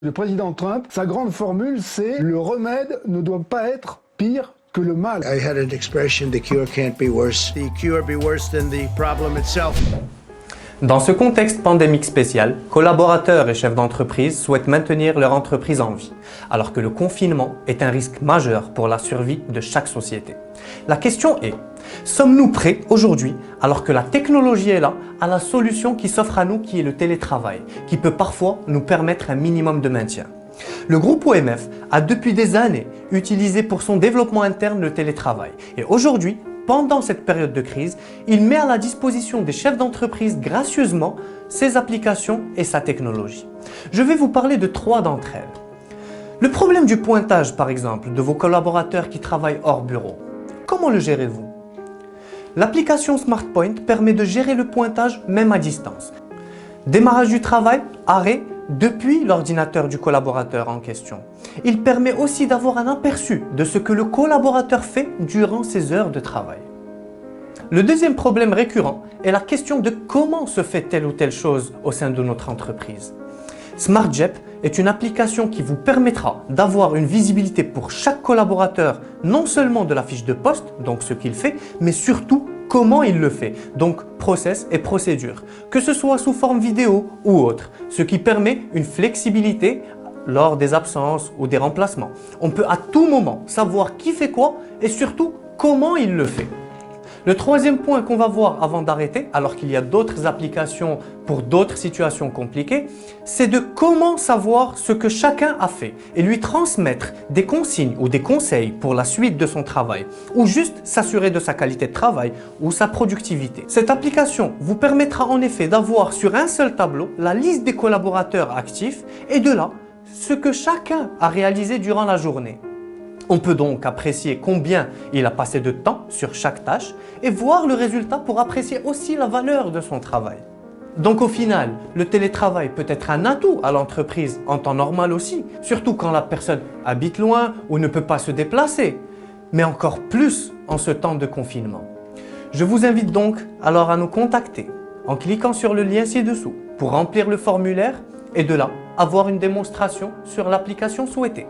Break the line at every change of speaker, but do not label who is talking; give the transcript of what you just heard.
Le président Trump, sa grande formule, c'est « le remède ne doit pas être pire que le mal ».
I had an expression, the cure can't be worse. The cure be worse than the problem itself.
Dans ce contexte pandémique spécial, collaborateurs et chefs d'entreprise souhaitent maintenir leur entreprise en vie, alors que le confinement est un risque majeur pour la survie de chaque société. La question est, sommes-nous prêts aujourd'hui, alors que la technologie est là, à la solution qui s'offre à nous, qui est le télétravail, qui peut parfois nous permettre un minimum de maintien? Le groupe OMF a depuis des années utilisé pour son développement interne le télétravail et aujourd'hui, pendant cette période de crise, il met à la disposition des chefs d'entreprise gracieusement ses applications et sa technologie. Je vais vous parler de 3 d'entre elles. Le problème du pointage, par exemple, de vos collaborateurs qui travaillent hors bureau. Comment le gérez-vous? L'application SmartPoint permet de gérer le pointage même à distance. Démarrage du travail, arrêt, depuis l'ordinateur du collaborateur en question. Il permet aussi d'avoir un aperçu de ce que le collaborateur fait durant ses heures de travail. Le deuxième problème récurrent est la question de comment se fait telle ou telle chose au sein de notre entreprise. SmartJep est une application qui vous permettra d'avoir une visibilité pour chaque collaborateur, non seulement de la fiche de poste, donc ce qu'il fait, mais surtout comment il le fait, donc process et procédure, que ce soit sous forme vidéo ou autre, ce qui permet une flexibilité lors des absences ou des remplacements. On peut à tout moment savoir qui fait quoi et surtout comment il le fait. Le troisième point qu'on va voir avant d'arrêter, alors qu'il y a d'autres applications pour d'autres situations compliquées, c'est de comment savoir ce que chacun a fait et lui transmettre des consignes ou des conseils pour la suite de son travail ou juste s'assurer de sa qualité de travail ou sa productivité. Cette application vous permettra en effet d'avoir sur un seul tableau la liste des collaborateurs actifs et de là, ce que chacun a réalisé durant la journée. On peut donc apprécier combien il a passé de temps sur chaque tâche et voir le résultat pour apprécier aussi la valeur de son travail. Donc au final, le télétravail peut être un atout à l'entreprise en temps normal aussi, surtout quand la personne habite loin ou ne peut pas se déplacer, mais encore plus en ce temps de confinement. Je vous invite donc alors à nous contacter en cliquant sur le lien ci-dessous pour remplir le formulaire et de là avoir une démonstration sur l'application souhaitée.